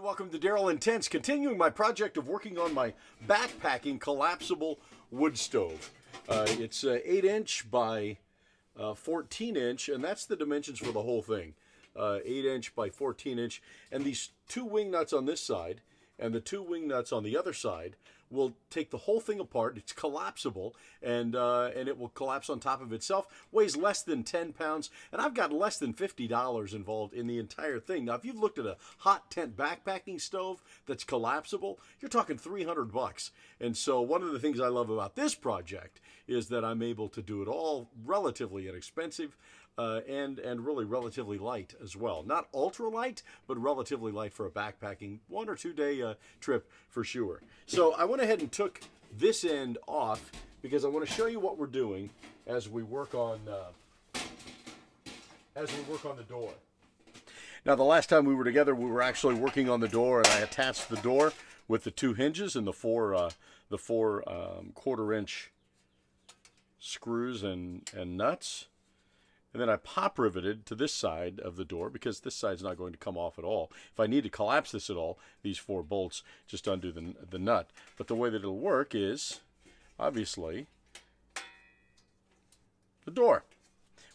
welcome to Darrell Intense, continuing my project of working on my backpacking collapsible wood stove. It's 8-inch by 14-inch, and that's the dimensions for the whole thing. 8-inch by 14-inch, and these two wing nuts on this side and the two wing nuts on the other side will take the whole thing apart. It's collapsible, and it will collapse on top of itself. Weighs less than 10 pounds, and I've got less than $50 involved in the entire thing. Now, if you've looked at a hot tent backpacking stove that's collapsible, you're talking $300. And so one of the things I love about this project is that I'm able to do it all relatively inexpensive, and really relatively light as well. Not ultra light, but relatively light for a backpacking 1 or 2 day trip for sure. So I went ahead and took this end off because I want to show you what we're doing as we work on the door. Now, the last time we were together, we were actually working on the door, and I attached the door with the two hinges and the four 1/4-inch screws and nuts. And then I pop riveted to this side of the door because this side's not going to come off at all. If I need to collapse this at all, these 4 bolts just undo the nut. But the way that it'll work is, obviously, the door,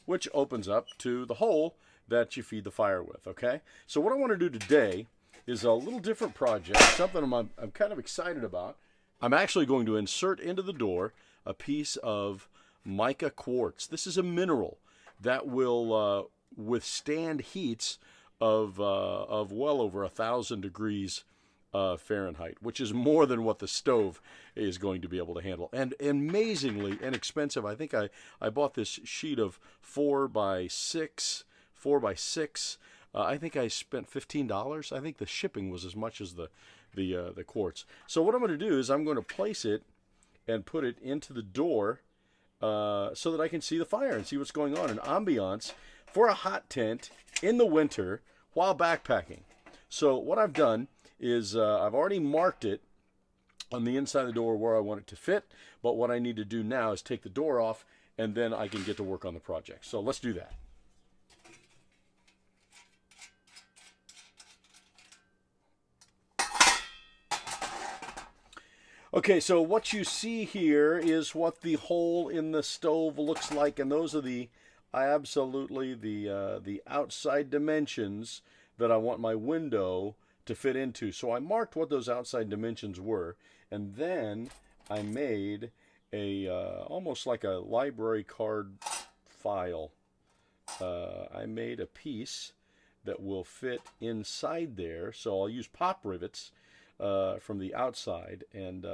which opens up to the hole that you feed the fire with, okay? So what I want to do today is a little different project, something I'm kind of excited about. I'm actually going to insert into the door a piece of mica quartz. This is a mineral that will withstand heats of well over 1,000 degrees Fahrenheit, which is more than what the stove is going to be able to handle. And amazingly inexpensive. I think I bought this sheet of 4 by 6. I think I spent $15. I think the shipping was as much as the quartz. So what I'm going to do is I'm going to place it and put it into the door so that I can see the fire and see what's going on, an ambiance for a hot tent in the winter while backpacking. So what I've done is I've already marked it on the inside of the door where I want it to fit, but what I need to do now is take the door off, and then I can get to work on the project. So let's do that. Okay, so what you see here is what the hole in the stove looks like, and those are the outside dimensions that I want my window to fit into. So I marked what those outside dimensions were, and then I made a almost like a library card file. I made a piece that will fit inside there, so I'll use pop rivets from the outside, and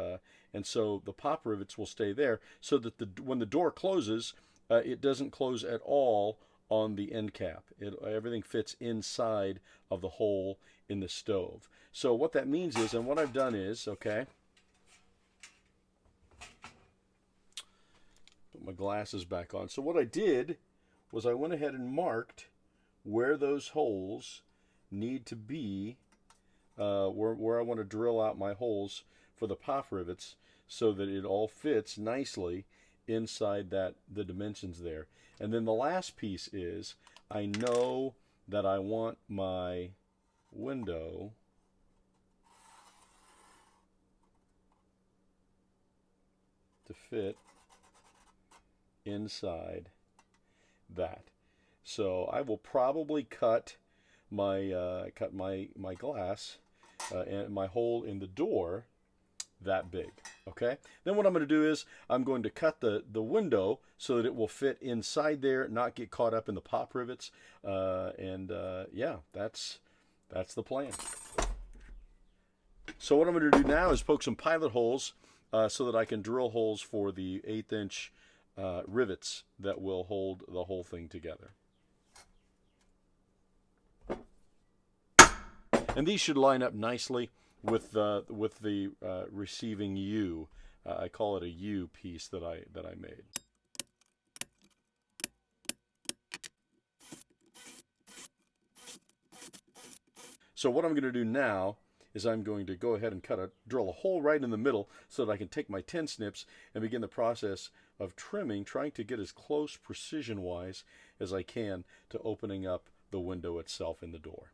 so the pop rivets will stay there so that when the door closes, it doesn't close at all on the end cap. Everything fits inside of the hole in the stove. So what that means is, and what I've done is, okay, put my glasses back on. So what I did was I went ahead and marked where those holes need to be, where I want to drill out my holes for the pop rivets so that it all fits nicely inside the dimensions there. And then the last piece is, I know that I want my window to fit inside that. So I will probably cut my glass and my hole in the door that big. Okay, then what I'm going to do is I'm going to cut the window so that it will fit inside there, not get caught up in the pop rivets, yeah, that's the plan. So what I'm going to do now is poke some pilot holes so that I can drill holes for the 1/8-inch rivets that will hold the whole thing together. And these should line up nicely with the receiving U. I call it a U piece that I made. So what I'm going to do now is I'm going to go ahead and drill a hole right in the middle so that I can take my tin snips and begin the process of trimming, trying to get as close precision-wise as I can to opening up the window itself in the door.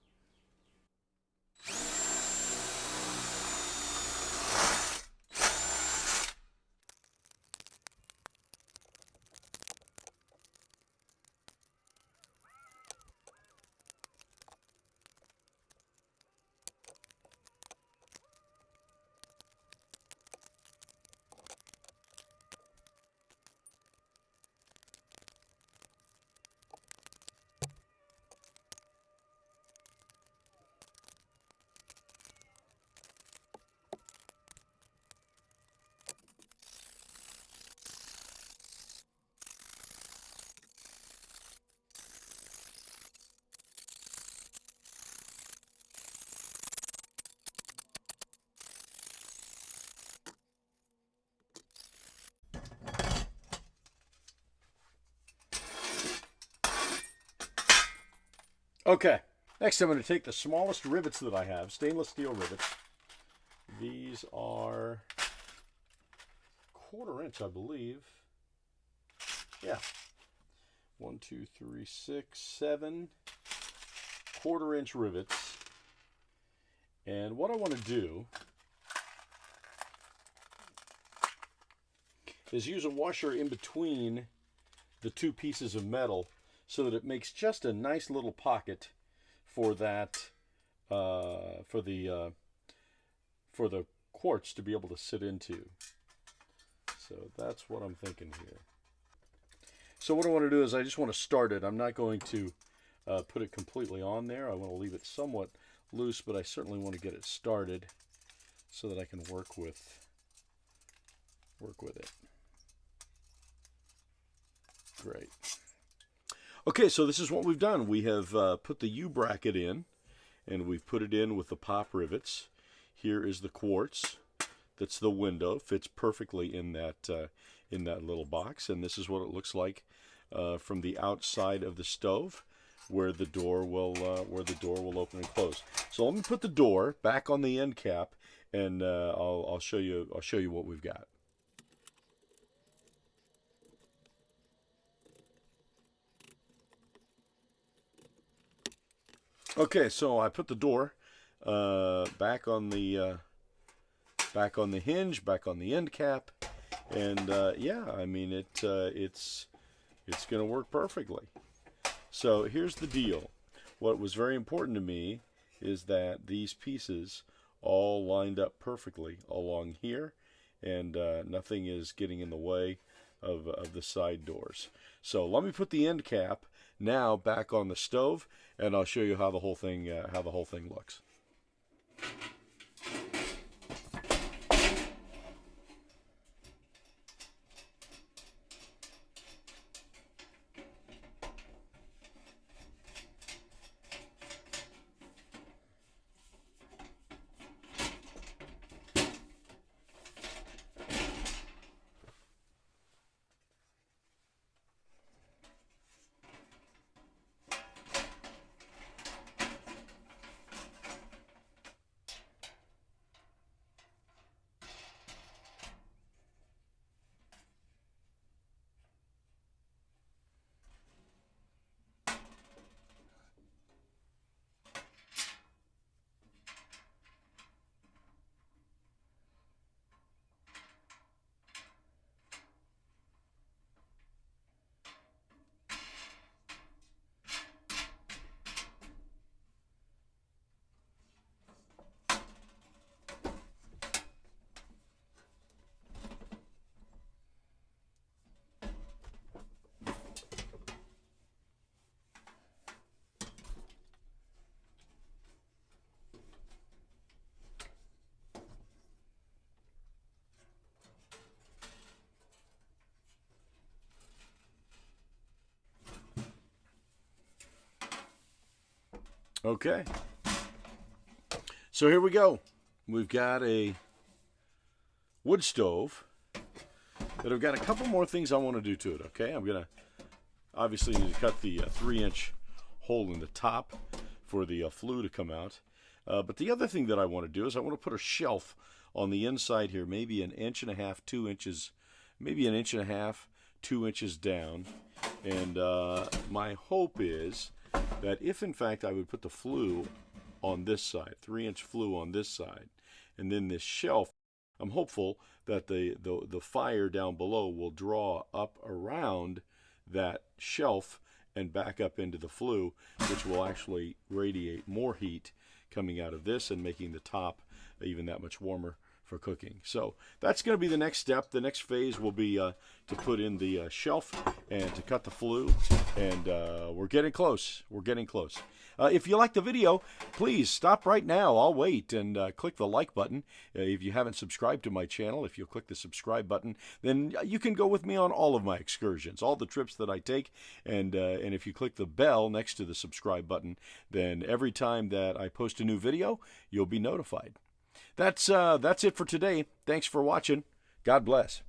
Okay, next I'm going to take the smallest rivets that I have, stainless steel rivets. These are 1/4 inch, I believe. Yeah. 1, 2, 3, 6, 7 1/4 inch rivets. And what I want to do is use a washer in between the two pieces of metal so that it makes just a nice little pocket for that for the quartz to be able to sit into. So that's what I'm thinking here. So what I want to do is I just want to start it. I'm not going to put it completely on there. I want to leave it somewhat loose, but I certainly want to get it started so that I can work with it. Great. Okay, so this is what we've done. We have put the U-bracket in, and we've put it in with the pop rivets. Here is the quartz. That's the window. Fits perfectly in that little box, and this is what it looks like from the outside of the stove, where the door will open and close. So let me put the door back on the end cap, and I'll show you what we've got. Okay, so I put the door back on the hinge, back on the end cap, and yeah, I mean it's going to work perfectly. So here's the deal. What was very important to me is that these pieces all lined up perfectly along here, and nothing is getting in the way of the side doors. So let me put the end cap now back on the stove, and I'll show you how the whole thing looks. Okay, so here we go. We've got a wood stove that I've got a couple more things I want to do to it. Okay, I'm gonna obviously need to cut the 3-inch hole in the top for the flue to come out. But the other thing that I want to do is I want to put a shelf on the inside here, maybe 1.5 inches, 2 inches, maybe 1.5 inches, 2 inches down. And my hope is that if in fact I would put the flue on this side, 3-inch flue on this side, and then this shelf, I'm hopeful that the fire down below will draw up around that shelf and back up into the flue, which will actually radiate more heat coming out of this and making the top even that much warmer for cooking. So that's going to be the next step. The next phase will be to put in the shelf and to cut the flue, and we're getting close. We're getting close. If you like the video, please stop right now. I'll wait, and click the like button. If you haven't subscribed to my channel, if you'll click the subscribe button, then you can go with me on all of my excursions, all the trips that I take. And if you click the bell next to the subscribe button, then every time that I post a new video, you'll be notified. That's it for today. Thanks for watching. God bless.